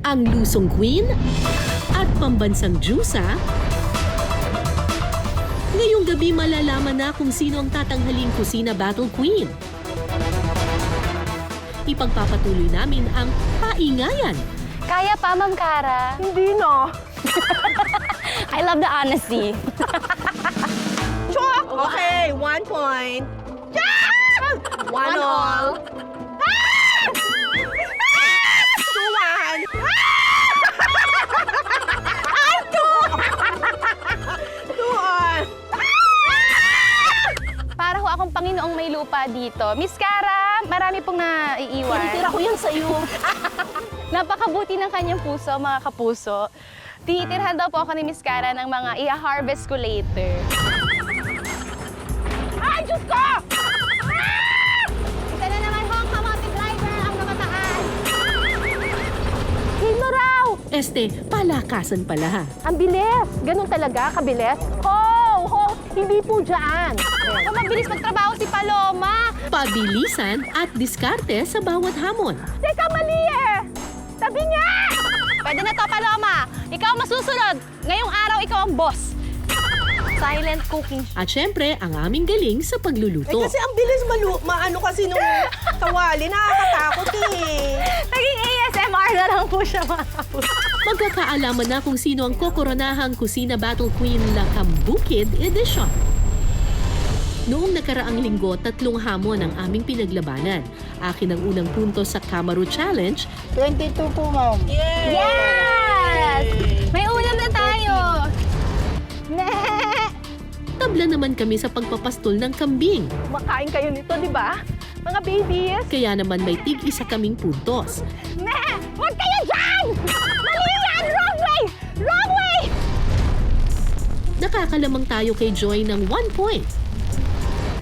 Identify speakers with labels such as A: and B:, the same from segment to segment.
A: ang Lusong Queen at pambansang Diyosa. Ngayong gabi malalaman na kung sino ang tatanghaling kusina battle queen. Ipagpapatuloy namin ang paingayan.
B: Kaya pa, Ma'am Cara?
C: Hindi no.
B: I love the honesty.
C: Chok! Okay, 1 point. One all. 2-1. Ay, 2 all.
B: Para ho akong Panginoong may lupa dito. Miss Cara, marami pong naiiwan.
C: Tira ko yan sa'yo.
B: Napakabuti ng kanyang puso, mga kapuso. Tinitirhan daw po ako ni Miss Cara ng mga i-harvest ko later.
C: Ay, Diyos ko!
B: Isa na naman ho ang kamote driver ang namataas.
C: Sino raw?
A: Este, palakasan pala ha.
C: Ang bilis. Ganun talaga, kabilis. Ho! Ho! Hindi po dyan.
B: O mabilis magtrabaho si Paloma.
A: Pabilisan at diskarte sa bawat hamon.
C: Teka, mali eh! Sabi niya!
B: Pwede na to, Paloma. Ikaw masusunod. Ngayong araw, ikaw ang boss. Silent cooking.
A: At syempre, ang aming galing sa pagluluto.
C: Kasi ang bilis maano kasi nung kawali. Nakakatakot eh.
B: Naging ASMR na lang po siya, mga kapuso.
A: Magkakaalaman na kung sino ang kokoronahang Kusina Battle Queen Lakambukid Edition. Noong nakaraang linggo, 3 hamon ang aming pinaglabanan. Akin ang unang punto sa Camaro Challenge.
D: 22 po, ma'am.
B: Yes! May ulam na tayo!
A: Tabla naman kami sa pagpapastol ng kambing.
C: Makain kayo nito, di ba? Mga babies.
A: Kaya naman may tig-isa kaming puntos.
B: Huwag kayo dyan! Mali yan! Wrong way! Wrong way!
A: Nakakalamang tayo kay Joy ng 1 point.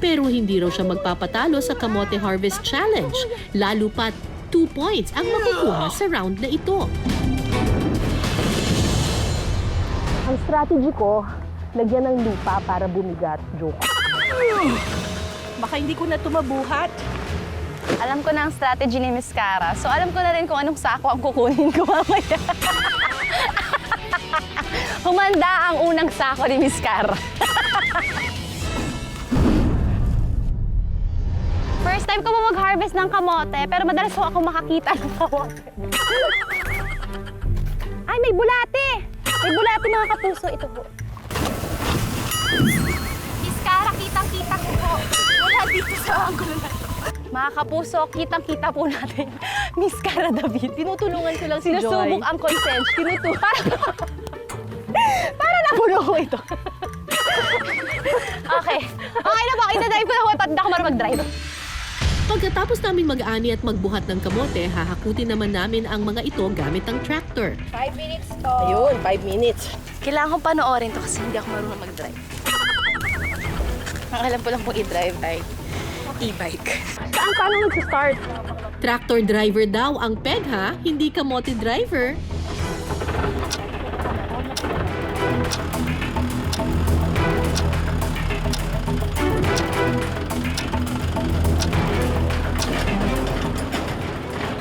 A: Pero hindi raw siya magpapatalo sa Kamote Harvest Challenge. Lalo pat 2 points ang makukuha sa round na ito.
C: Ang strategy ko, lagyan ng lupa para bumigat. Joke. Baka hindi ko na tumabuhat.
B: Alam ko na ang strategy ni Miss Cara. So alam ko na rin kung anong sako ang kukunin ko mamaya. Humanda ang unang sako ni Miss Cara. First time ko po mag-harvest ng kamote, pero madalas ko ako makakita ng kamote. Ay, may bulate! May bulate, mga kapuso. Ito po. Miss Cara, kitang-kita ko po. Wala dito sa angulo na ito. Mga kapuso, kitang-kita po natin. Miss Cara David.
C: Tinutulungan ko lang si Joy.
B: Sinusubok ang consent. Para napuno ko ito. Okay. Okay na po. Ina-drive ko na ako. Hindi ako marunong mag-drive.
A: Pagkatapos naming mag-ani at magbuhat ng kamote, hahakutin naman namin ang mga ito gamit ang tractor.
B: 5 minutes to.
C: Ayun, 5 minutes.
B: Kailangan kong panoorin to kasi hindi ako marunong mag-drive. Ang alam ko lang pong i-drive ay e-bike.
C: Saan paano nag-start?
A: Tractor driver daw ang peg ha, hindi kamote driver.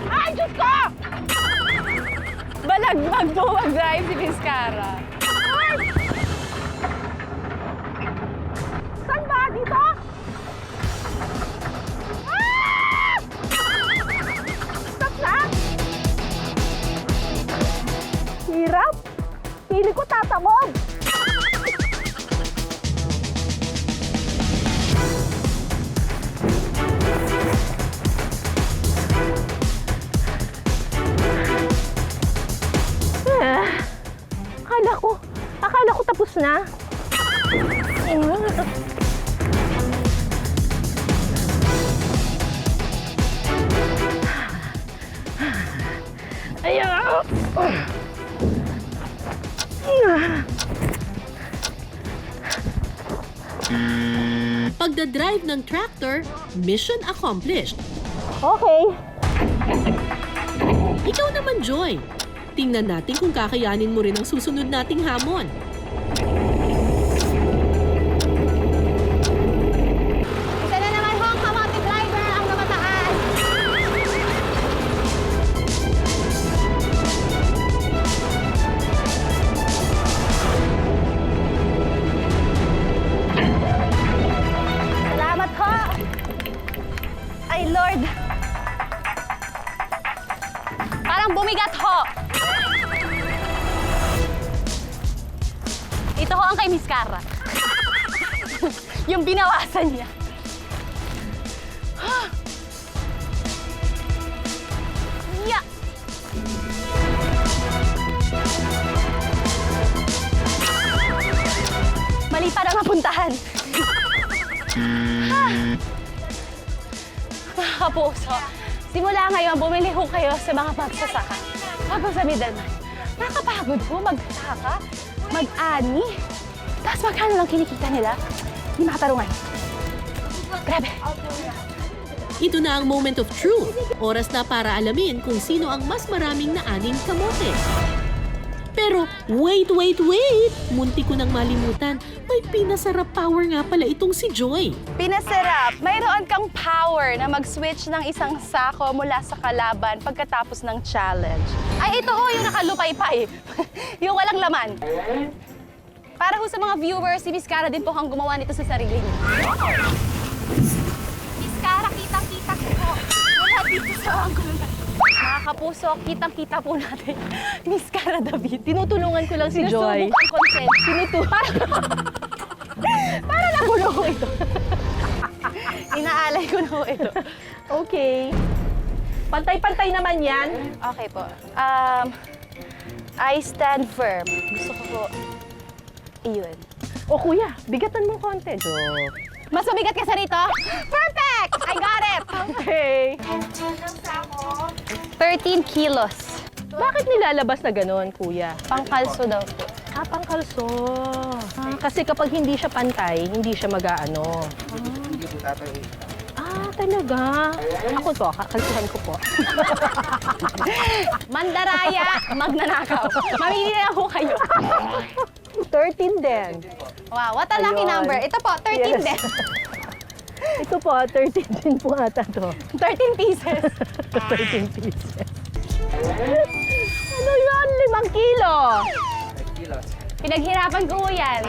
C: Ay, Diyos ko!
B: Balagbag po mag-drive si Miss Cara.
C: Saan ba? Dito? Ah! Stop na! Hirap! Pili ko tatabog! Akala ko tapos na. Ayan.
A: Pagdadrive ng tractor, mission accomplished.
C: Okay.
A: Ikaw naman, Joy. Tingnan natin kung kakayanin mo rin ang susunod nating hamon.
B: Isa na naman ho ang kamote driver ang namataas. ng bumigat ho. Ito ho ang kay Miss Cara. Yung binawasan niya. Yeah. Mali pa na mapuntahan. Mga kapuso, simula ngayon, bumili ho kayo sa mga magsasaka. Bago sa middleman. Nakakapagod ho magsaka, mag-ani. Tapos magkano lang kinikita nila? Hindi makatarungan. Grabe.
A: Ito na ang moment of truth. Oras na para alamin kung sino ang mas maraming naaning kamote. Pero wait! Munti ko nang malimutan. May pinasarap power nga pala itong si Joy.
B: Pinasarap. Mayroon kang power na mag-switch ng isang sako mula sa kalaban pagkatapos ng challenge. Ay, ito ho yung nakalupaypay. Yung walang laman. Para ho sa mga viewers, si Miss Cara din po ang gumawa nito sa sarili niya. Miss Cara, kitang-kita ko po. Wala dito sa anggulo na. Mga kapuso, kitang-kita po natin. Miss Cara David.
C: Tinutulungan ko lang si Joy.
B: Nagsusubo ang consent. Para napulo ko ito. Inaalay ko na ho ito.
C: Okay. Pantay-pantay naman yan.
B: Okay po. I stand firm. Gusto ko po, iyon.
C: O kuya, bigatan mo konti. Joke.
B: Mas mabigat ka sa rito? Perfect! I got it!
C: Okay.
B: 13 kilos.
C: Bakit nilalabas na gano'n, kuya?
B: Pangkalso daw po.
C: Pangkalso. Kasi kapag hindi siya pantay, hindi siya mag-aano. Talaga? Ako po, kakalsuhan ko po.
B: Mandaraya, magnanakaw. Mamili na ho kayo.
C: 13 din.
B: Wow, what a lucky
C: Ayun.
B: number. Ito po, 13
C: Yes.
B: din.
C: Ito po, 13 din po ata to.
B: 13 pieces.
C: 13 pieces. Ano yun? 5 kilo.
B: Pinaghirapan ko ho yan.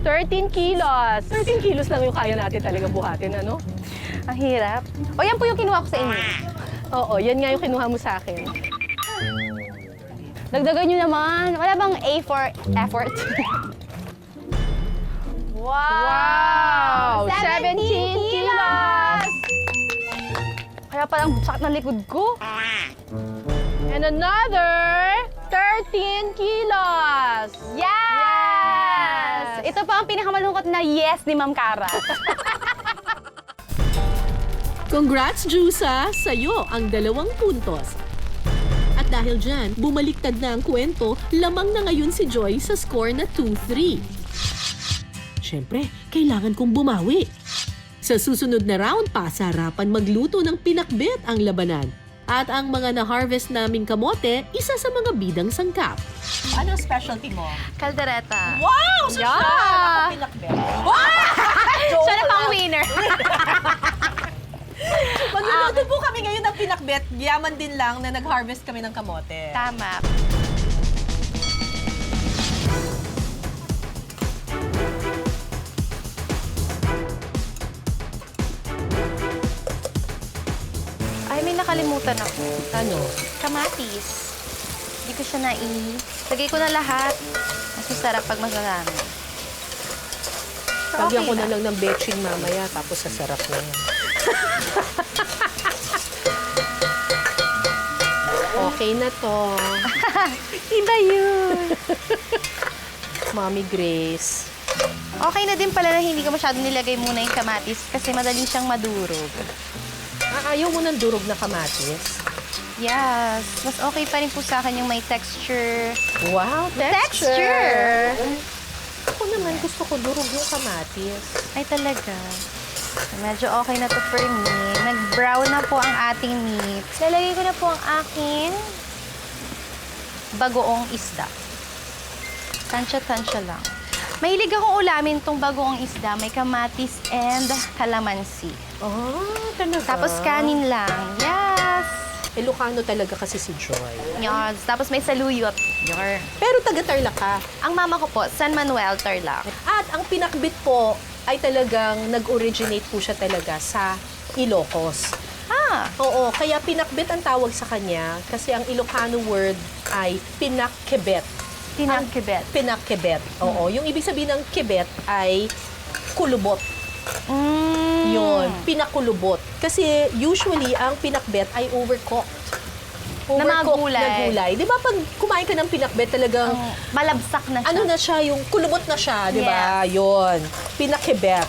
C: 13 kilos. 13 kilos lang yung kaya natin talaga buhatin, ano?
B: Ang hirap. O yan po yung kinuha ko sa inyo.
C: Oo, yan nga yung kinuha mo sa akin.
B: Dagdagan nyo naman. Wala bang A for effort?
C: Wow! 17 kilos!
B: Kaya palang sakit ng likod ko.
C: And another 13 kilos!
B: Yes! Ito pa ang pinakamalungkot na yes ni Ma'am Cara.
A: Congrats, Jusa! Sa'yo ang 2 puntos. At dahil dyan, bumaliktad na ang kwento, lamang na ngayon si Joy sa score na 2-3. Siyempre, kailangan kong bumawi. Sa susunod na round, pasarapan magluto ng pinakbet ang labanan. At ang mga na-harvest naming kamote, isa sa mga bidang sangkap.
C: Anong specialty mo?
B: Kaldereta.
C: Wow! So
B: Yeah!
C: siya! Pinakbet.
B: Siya na pang winner.
C: Magluluto po kami ngayon ng pinakbet. Yaman din lang na nag-harvest kami ng kamote.
B: Tama. Ay, may nakalimutan ako.
C: Ano?
B: Kamatis. Hindi ko siya lagay ko na lahat. Mas masarap pag masalami.
C: Lagyan ko na lang ng betching mamaya, tapos sasarap na yan. Okay na to.
B: Iba yun.
C: Mommy Grace.
B: Okay na din pala na hindi ko masyado nilagay muna yung kamatis kasi madali siyang madurog.
C: Ayaw mo ng durog na kamatis?
B: Yes. Mas okay pa rin po sa akin yung may texture.
C: Wow,
B: Texture!
C: Ako naman, gusto ko durog yung kamatis.
B: Ay, talaga. Medyo okay na to for me. Nag-brown na po ang ating meat. Lalagay ko na po ang aking bagoong isda. Tansya-tansya lang. Mahilig akong ulamin tong bagoong isda. May kamatis and kalamansi.
C: Talaga?
B: Tapos kanin lang. Yes!
C: Ilocano talaga kasi si Joy.
B: Yes. Tapos may saluyot. Yar.
C: Pero taga-Tarlac ka.
B: Ang mama ko po, San Manuel, Tarlac.
C: At ang pinakbit po ay talagang nag-originate po siya talaga sa
A: Ilocos. Oo, kaya pinakbet ang tawag sa kanya kasi ang Ilocano word ay pinakbet.
B: Pinakbet.
A: Pinakbet. Oo, yung ibig sabihin ng kibet ay kulubot. Yun, pinakulubot. Kasi usually ang pinakbet ay overcooked.
B: Na mga gulay.
A: Na gulay. Di ba pag kumain ka ng pinakbet talagang
B: Malabsak na siya.
A: ano na siya, yung kulubot na siya, di ba? Yun, pinakibet.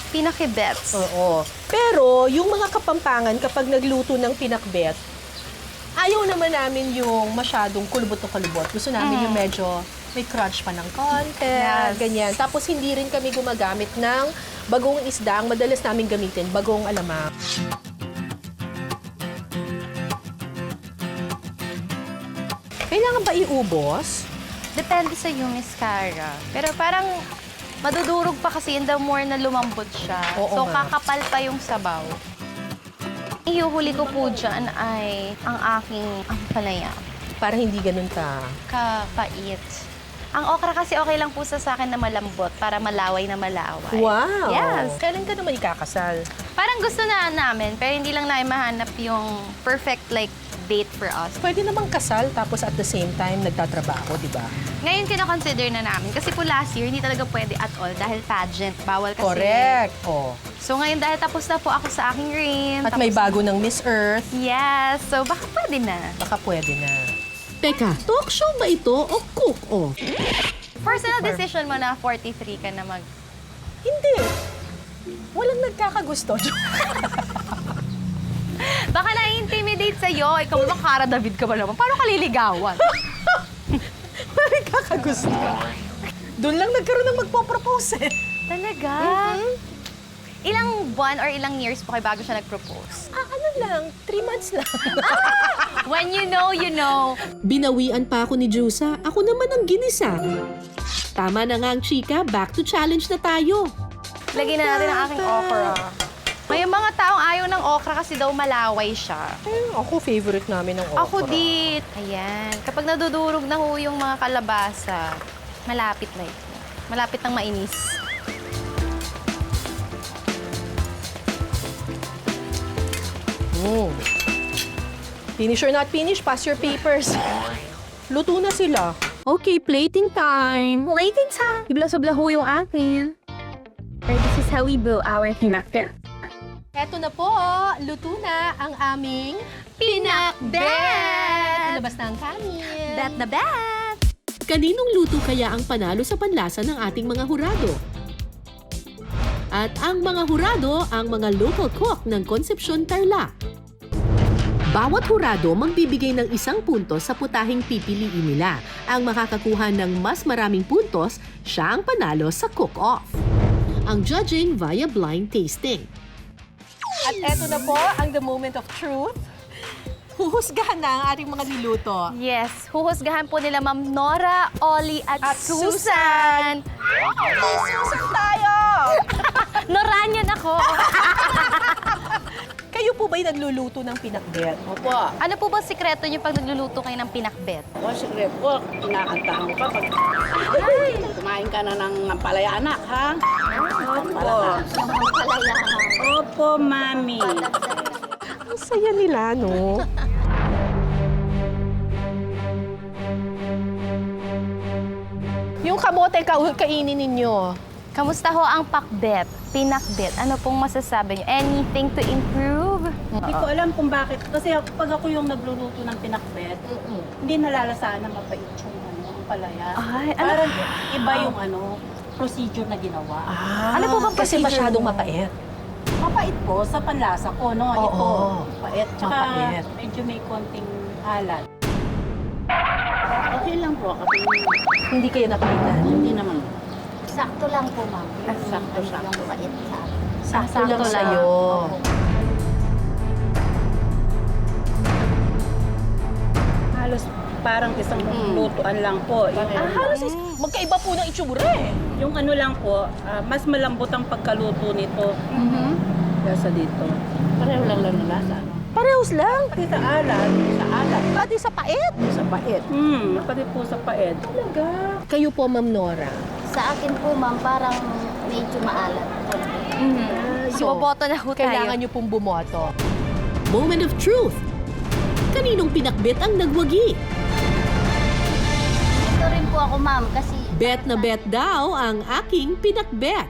B: Pinakibets.
A: Oo. Pero yung mga Kapampangan kapag nagluto ng pinakbet, ayaw naman namin yung masyadong kulubot na kulubot. Gusto namin yung medyo may crunch pa ng konti,
B: Yes.
A: ganyan. Tapos hindi rin kami gumagamit ng bagong isda. Ang madalas namin gamitin, bagong alamang. Kailangan ba iubos?
B: Depende sa Yumiskara. Pero parang madudurog pa kasi in the more na lumambot siya.
A: Oo
B: So,
A: nga.
B: kakapal pa yung sabaw. Ihuhuli ko po dyan ay ang aking ampalaya.
A: Para hindi ganun ka.
B: Kapait. Ang okra kasi okay lang po sa akin na malambot para malaway na malaway.
A: Wow!
B: Yes.
A: Kailan ka naman ikakasal?
B: Parang gusto na namin, pero hindi lang namin mahanap yung perfect like date for us.
A: Pwede namang kasal tapos at the same time nagtatrabaho, di ba?
B: Ngayon kino-consider na namin kasi po last year hindi talaga pwede at all dahil pageant. Bawal kasi.
A: Correct. Oh.
B: So ngayon dahil tapos na po ako sa aking reign.
A: At may bago ng Miss Earth,
B: Yes. So baka pwede na.
A: baka pwede na.
D: Teka, talk show ba ito o cook-off?
B: Personal decision mo na 43 ka na mag...
A: Hindi. Walang nagkakagusto.
B: Baka na-intimidate sa'yo. Ikaw ba, Cara David ka ba naman? Paano ka liligawan?
A: Walang nagkakagusto. Doon lang nagkaroon ng magpo-propose eh.
B: Talaga? Ilang buwan or ilang years po kayo bago siya nag-propose?
A: Ano lang, 3 months lang.
B: When you know, you know.
D: Binawian pa ako ni Jusa, ako naman ang ginisa. Tama na nga ang chika, back to challenge na tayo.
B: Lagyan na natin ang aking okra. May mga taong ayaw ng okra kasi daw malaway siya.
A: Ako, favorite namin ng okra.
B: Ako dit. Ayan. Kapag nadudurog na ho yung mga kalabasa, malapit na ito. Malapit ng mainis.
A: Finish or not finish, pass your papers. Luto na sila.
C: Okay, plating time. Plating time. Ibla-sobla ho yung akin. And this is how we build our pinakbet.
A: Eto na po, luto na ang aming
B: Pinakbet!
A: Ilabas na ang kanin.
B: Bet na bet!
D: Kaninong luto kaya ang panalo sa panlasa ng ating mga hurado? At ang mga hurado, ang mga local cook ng Concepcion, Tarlac. Bawat hurado magbibigay ng 1 punto sa putahing pipiliin nila. Ang makakakuha ng mas maraming puntos, siya ang panalo sa cook-off. Ang judging via blind tasting.
A: At eto na po ang the moment of truth. Huhusgahan na ang ating mga niluto.
B: Yes, huhusgahan po nila Ma'am Nora, Ollie at, Susan.
A: Susan tayo!
B: Noranyan ako.
A: Kayo po ba'y nagluluto ng pinakbet?
E: Opo.
B: Ano po ba sikreto niyo pag nagluluto kayo ng pinakbet?
E: O, sige po, kinakantahan ka pag kumain ka na ng ampalaya, anak, ha? Opo. Opo, mami.
A: Ang saya nila, no? Yung kamote kainin ninyo.
B: Kamusta ho ang pakbet, pinakbet? Ano pong masasabi niyo? Anything to improve?
F: Hindi ko alam kung bakit. Kasi pag ako yung nagluluto ng pinakbet, hindi nalalasaan na mapait yung ang palaya.
B: Ay, ano?
F: Parang iba yung procedure na ginawa.
B: Ano po ba
A: Kasi
B: procedure
A: masyadong
B: mo?
A: mapait.
F: Mapait po sa panlasa ko, no?
A: Oo,
F: Ito, mapait. Tsaka
A: mapait.
F: medyo may konting alat.
E: Okay lang po, kasi
A: Hindi kayo napaitan.
E: hindi naman.
G: Sakto lang po, ma'am.
E: Sakto, sakto.
G: Yung mait sa akin.
A: Sakto lang
B: Sakto lang.
A: sa'yo.
F: Halos parang isang lutuan lang po.
A: Halos magkaiba po ng itsura eh.
F: Yung ano lang po, mas malambot ang pagkaluto nito kaysa dito.
E: Pareho lang lang ng lasa, no?
A: Parehos lang.
F: Pati sa alat,
E: Sa alat,
A: Pati sa pait.
E: sa pait.
F: pati po sa paed.
A: Kayo po, Ma'am Nora.
G: Sa akin po, ma'am, parang medyo maalat.
B: Iboboto na ho tayo.
C: Kailangan nyo pong bumoto.
D: Moment of truth. Kaninong pinakbet ang nagwagi?
G: Ito rin po ako, ma'am, kasi...
D: Bet na bet daw ang aking pinakbet.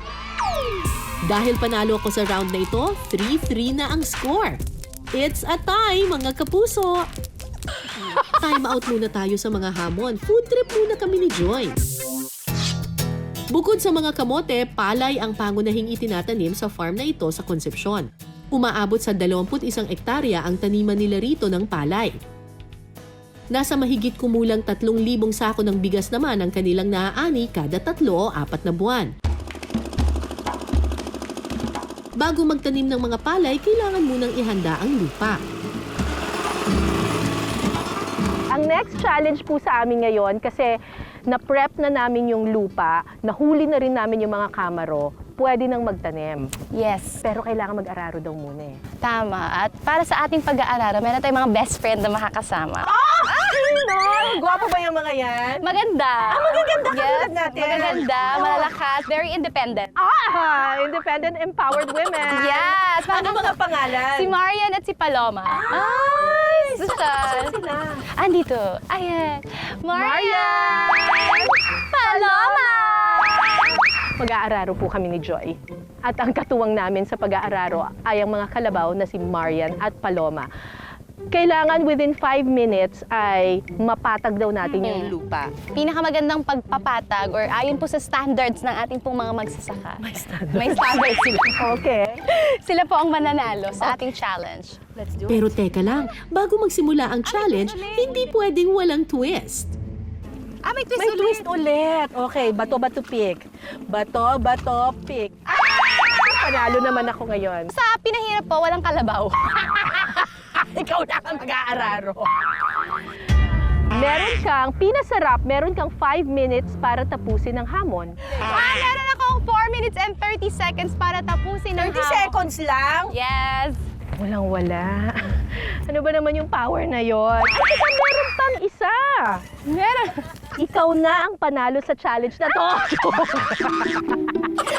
D: Dahil panalo ako sa round na ito, 3-3 na ang score. It's a tie, mga kapuso! Time out muna tayo sa mga hamon. Food trip muna kami ni Joy. Bukod sa mga kamote, palay ang pangunahing itinatanim sa farm na ito sa Concepcion. Umaabot sa 21 ektarya ang taniman nila rito ng palay. Nasa mahigit kumulang 3,000 sako ng bigas naman ang kanilang naaani kada 3 o 4 na buwan. Bago magtanim ng mga palay, kailangan munang ihanda ang lupa.
C: Ang next challenge po sa amin ngayon, kasi na-prep na namin yung lupa, nahuli na rin namin yung mga kamaro, pwede nang magtanim.
B: Yes,
C: Pero kailangan mag-araro daw muna eh.
B: tama. At para sa ating pag-aaral, meron tayong mga best friend na makakasama.
C: Sino? Gwapo ba yung mga yan?
B: Maganda.
C: magaganda
B: Yes,
C: katulad natin.
B: magaganda, malalakas, very independent.
C: Independent, empowered women.
B: Yes!
C: Ano mga pangalan?
B: Si Marian at si Paloma. Ay! Social.
C: Sila.
B: Andito. Ayan. Marian! Paloma!
C: Mag-aararo po kami ni Joy. At ang katuwang namin sa pag-aararo ay ang mga kalabaw na si Marian at Paloma. Kailangan within 5 minutes ay mapatag daw natin yung lupa.
B: Pinakamagandang pagpapatag or ayon po sa standards ng ating pong mga magsasaka. May standards sila.
C: Okay.
B: Sila po ang mananalo sa ating challenge.
C: Let's do
D: Pero teka lang, bago magsimula ang challenge, hindi pwedeng walang twist.
B: May twist
C: May twist ulit. Okay, bato-bato pick. Bato-bato pick. Panalo naman ako ngayon.
B: Sa pinahirap po, walang kalabaw.
C: Ikaw na ang mag-aararo. Meron kang, pinasarap, meron kang 5 minutes para tapusin ang hamon.
B: Meron akong 4 minutes and 30 seconds para tapusin ang
C: 30 seconds lang?
B: Yes.
C: Walang-wala. Ano ba naman yung power na yon? Ay, teka, meron pang isa.
B: Meron.
C: Ikaw na ang panalo sa challenge na to.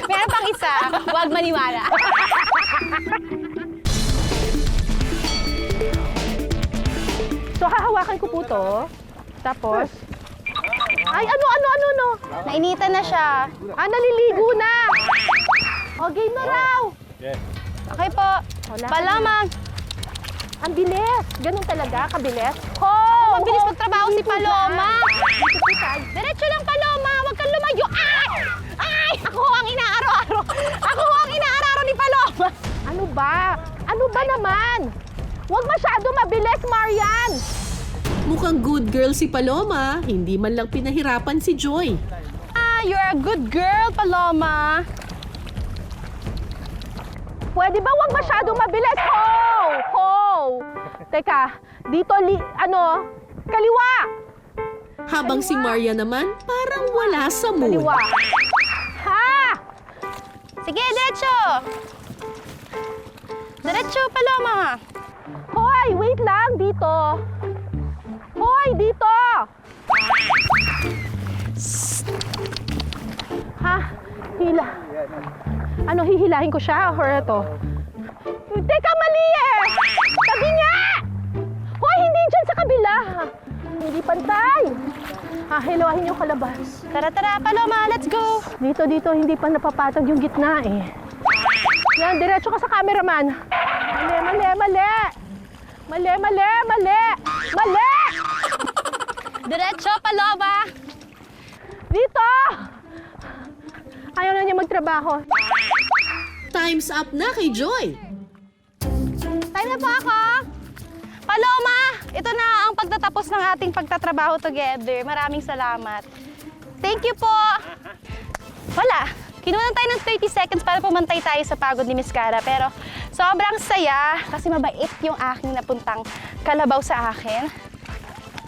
B: Meron pang isa. Huwag maniwala.
C: So, hahawakan ko po to. Tapos, ay, ano?
B: Nainitan na siya.
C: Naliligo na. O, game na raw.
B: Okay po.
C: Wala.
B: Paloma.
C: Ang bilis. Ganun talaga, kabilis.
B: Mabilis magtrabaho si Paloma. Diretso lang, Paloma. Huwag kang lumayo. Ay! Ay! Ako ang inaaro-aro. Ako ang inaaro ni Paloma.
C: Ano ba? Ano ba naman? Huwag masyado mabilis, Marian.
D: Mukhang good girl si Paloma, hindi man lang pinahirapan si Joy.
B: You're a good girl, Paloma.
C: Pwede ba huwag masyado mabilis? Ho! Teka, dito, kaliwa.
D: Habang si Maria naman, parang wala sa mood.
C: Kaliwa. Ha!
B: Sige, diretso. Diretso, Paloma.
C: Hoy, wait lang, dito. Hoy, dito. Ha? Hila. Ano, hihilahin ko siya or ito? Teka, mali eh! Tabi nga! Hoy, hindi dyan sa kabila! Hindi pantay! Hilahin yung kalabas.
B: Tara, Paloma. Let's go.
C: Dito, hindi pa napapatag yung gitna eh. Yan, diretso ka sa cameraman. Mali!
B: Diretso, Paloma.
C: Dito! Ayaw na niya magtrabaho.
D: Time's up na kay Joy.
B: Time na po ako. Paloma, ito na ang pagtatapos ng ating pagtatrabaho together. Maraming salamat. Thank you po. Wala. Kinunan tayo ng 30 seconds para pumantay tayo sa pagod ni Miss Cara. Pero sobrang saya kasi mabait yung aking napuntang kalabaw sa akin.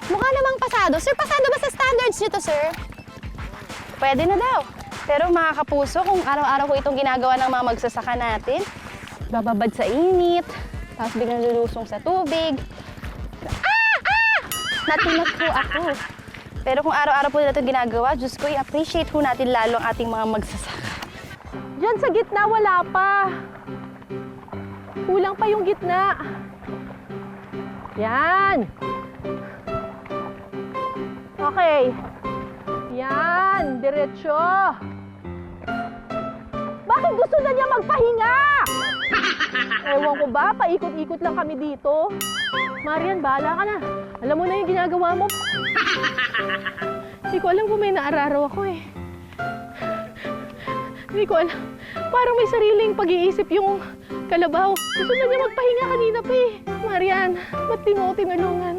B: Mukha namang pasado. Sir, pasado ba sa standards nyo to, sir? Pwede na daw. Pero mga kapuso, kung araw-araw ko itong ginagawa ng mga magsasaka natin, bababad sa init, tapos biglang lulusong sa tubig. Natinag po ako. Pero kung araw-araw po nila itong ginagawa, Diyos ko, i-appreciate po natin lalo ang ating mga magsasaka.
C: Diyan sa gitna, wala pa. Kulang pa yung gitna. Yan. Okay. Yan, diretso. Bakit gusto na niya magpahinga? Ewan ko ba, paikot-ikot lang kami dito. Marian, bahala ka na. Alam mo na yung ginagawa mo. Hindi ko alam kung may naararaw ako eh. Hindi ko alam. Parang may sariling pag-iisip yung kalabaw. Gusto na niya magpahinga kanina pa eh. Marian, ba't di mo ako tinulungan?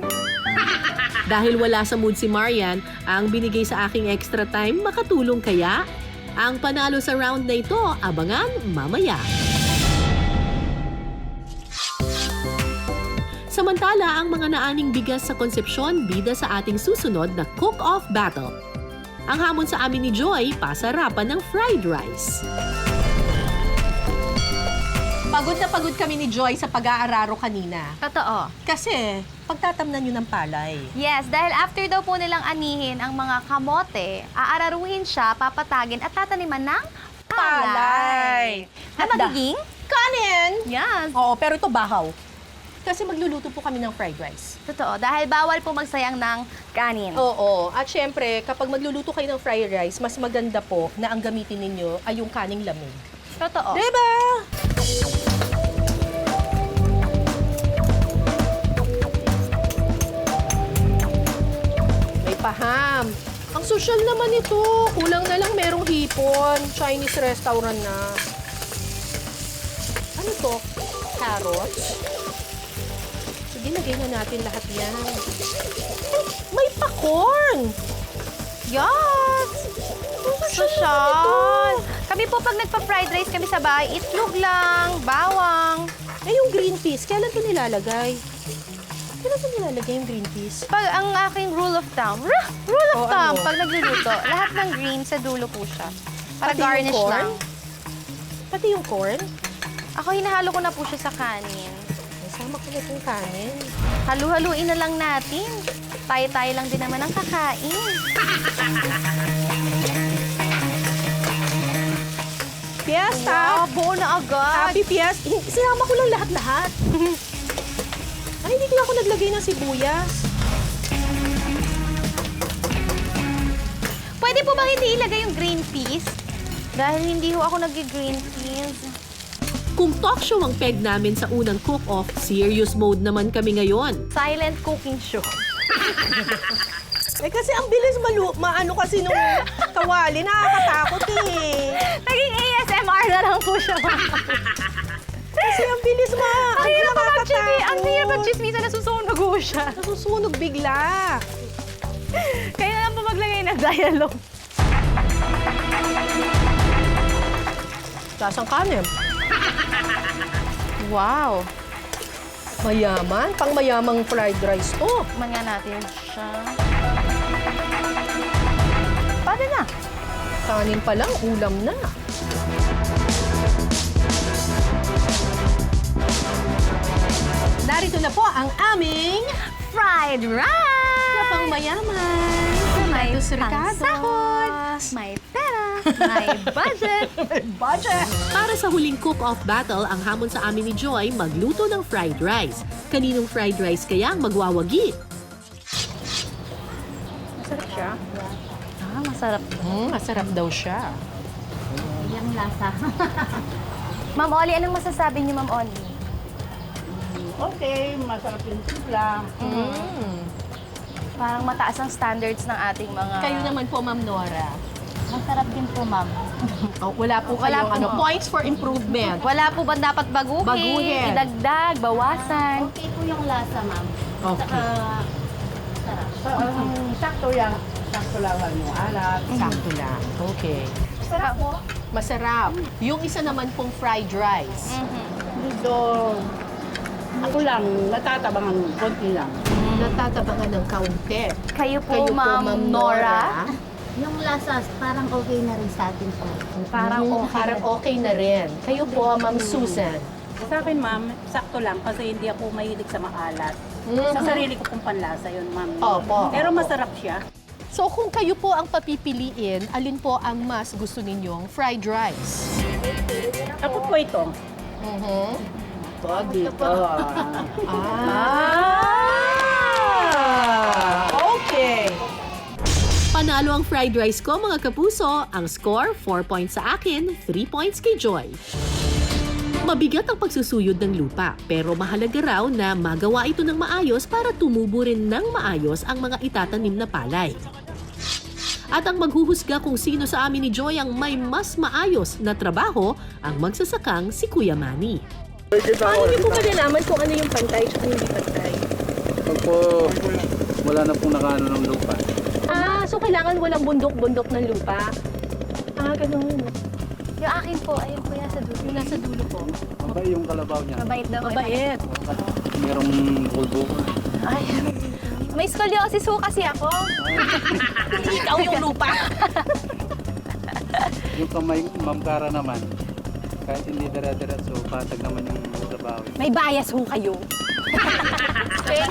D: Dahil wala sa mood si Marian, ang binigay sa aking extra time makatulong kaya? Ang panalo sa round na ito, abangan mamaya. Samantala, ang mga naaning bigas sa konsepsyon, bida sa ating susunod na cook-off battle. Ang hamon sa amin ni Joy, pasarapan ng fried rice. Pagod na pagod kami ni Joy sa pag-aararo kanina.
B: Totoo.
D: Kasi, pagtatamnan nyo ng palay.
B: Yes, dahil after daw po nilang anihin ang mga kamote, aararuhin siya, papatagin at tataniman ng palay. Na magiging
D: Kanin!
B: Yes.
D: Oo, pero ito bahaw. Kasi magluluto po kami ng fried rice.
B: Totoo, dahil bawal po magsayang ng kanin.
D: Oo. At syempre, kapag magluluto kayo ng fried rice, mas maganda po na ang gamitin ninyo ay yung kaning lamig.
B: Totoo.
D: Diba? May paham. Ang social naman ito. Kulang na lang merong hipon. Chinese restaurant na. Ano to? Carrots? Sige, lagay na natin lahat yan. Ay, may pa-corn!
B: Yes! Social! Kami po pag nagpa-fried rice kami sa bahay, itlog lang, bawang.
D: Eh, yung green peas, kailan ito nilalagay? Kailan ito nilalagay yung green peas?
B: Pag ang aking rule of thumb, rule of
D: O,
B: thumb,
D: ano?
B: pag nagluluto, lahat ng green sa dulo po siya. Para
D: Pati yung
B: garnish
D: corn?
B: lang.
D: Pati yung corn?
B: Ako, hinahalo ko na po siya sa kanin.
D: Sama ko na itong kanin.
B: Halu-haluin na lang natin. Tayo-tayo lang din naman ang kakain.
D: Fiesta!
B: Buo na agad.
D: Happy Fiesta! Sinama ko lang lahat-lahat. Ay, hindi ako naglagay ng sibuyas.
B: Pwede po bang hindi ilagay yung green peas? Dahil hindi ho ako nag-green peas.
D: Kung talk show ang peg namin sa unang cook-off, serious mode naman kami ngayon.
B: Silent cooking show.
D: Eh kasi ang bilis maano kasi nung kawali, nakakatakot eh.
B: Naging ASMR na lang po siya.
D: Kasi ang bilis
B: Ang hirap pa mag-chismis. Ang
D: nakakatakot.
B: hirap mag-chismis. Nasusunog ho siya.
D: Nasusunog bigla.
B: Kaya na lang po maglagay ng dialogue.
D: Lasang kanin.
B: Wow.
D: Mayaman. Pang mayamang fried rice to.
B: Tikman nga natin siya. Paano na?
D: Kanin pa lang, ulam na. Narito na po ang aming
B: Fried rice!
D: pang mayaman.
B: May
D: Tomato surcados.
B: pangsahod, may pera, may budget.
D: Para sa huling cook-off battle, ang hamon sa amin ni Joy, magluto ng fried rice. Kaninong fried rice kaya ang magwawagi?
F: Masarap siya.
B: Ah, masarap.
D: Masarap daw siya.
G: Yung lasa.
B: Ma'am Oli, anong masasabi niyo, Ma'am Oli?
E: Okay, masarap yung simpla.
B: Parang mataas ang standards ng ating mga...
D: Kayo naman po, Ma'am Nora.
G: Masarap din po, ma'am.
D: Oh, wala po
B: Wala
D: kayong
B: po.
D: points for improvement.
B: Wala po ba dapat baguhin?
D: Baguhin.
B: Idagdag, bawasan?
G: Okay po yung lasa, ma'am.
D: Okay.
G: Sarap.
E: Sakto yan. Sakto lang yung alat.
D: Sakto lang. Okay.
B: Sarap po.
D: Masarap. Yung isa naman pong fried rice.
E: Dito, ako lang, natatabangan konti lang.
D: Natatabangan ng kaunti.
B: Kayo po, Ma'am Nora.
G: Yung lasa, parang okay na rin sa atin po.
B: Parang okay.
D: Parang okay na rin. Kayo po, Ma'am Susan.
F: Sa akin, ma'am, sakto lang kasi hindi ako mahilig sa maalat. Sa sarili ko pong panlasa yun, ma'am.
D: Opo.
F: Pero masarap siya.
D: So kung kayo po ang papipiliin, alin po ang mas gusto ninyong fried rice?
F: Ako po ito.
E: po dito.
C: Okay.
D: Panalo ang fried rice ko mga kapuso. Ang score, 4 points sa akin, 3 points kay Joy. Mabigat ang pagsusuyod ng lupa, pero mahalaga raw na magawa ito ng maayos para tumubo rin ng maayos ang mga itatanim na palay. At ang maghuhusga kung sino sa amin ni Joy ang may mas maayos na trabaho, ang magsasakang si Kuya Manny.
C: Paano niyo po malalaman kung ano yung pantay at hindi pantay?
H: Pag po wala na pong nakaano ng lupa.
C: So kailangan walang bundok-bundok ng lupa? Ganun.
B: Yung akin po, ayun po yan sa dulo. Yung nasa dulo po.
H: Mabay yung kalabaw niya.
B: Mabait daw.
C: Mabait.
H: Merong bulbo.
B: Ay, may scoliosis ho kasi ako.
C: Ikaw yung lupa.
H: Yung kamay Ma'am Cara naman. Kahit hindi dara-diretso, patag naman yung trabaho.
B: May bias ho kayo.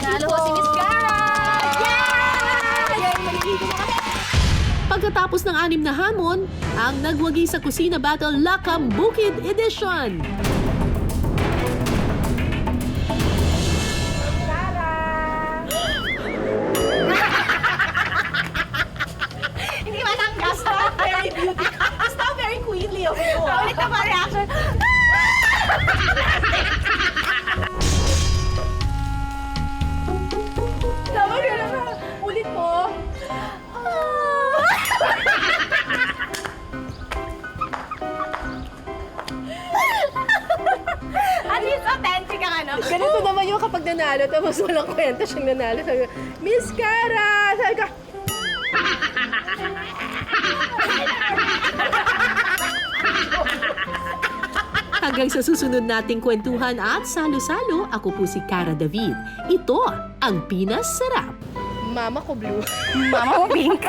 B: Nalo ho si Miss Cara!
D: Pagkatapos ng 6 na hamon, ang nagwagi sa Kusina Battle Lakam Bukid Edition.
B: Hindi matanggas.
C: Very beautiful. Basta very queenly of you.
B: Ulit na pa reaction.
C: Tama ka naman. Ulit po.
B: At least authentic ang ano.
C: Ganito naman yung kapag nanalo, tapos walang kwenta siyang nanalo. Sabi ko, Miss Cara! Sabi ko,
D: Hanggang sa susunod nating kwentuhan at salo-salo, ako po si Cara David. Ito ang Pinas Sarap.
C: Mama ko blue.
B: Mama mo pink.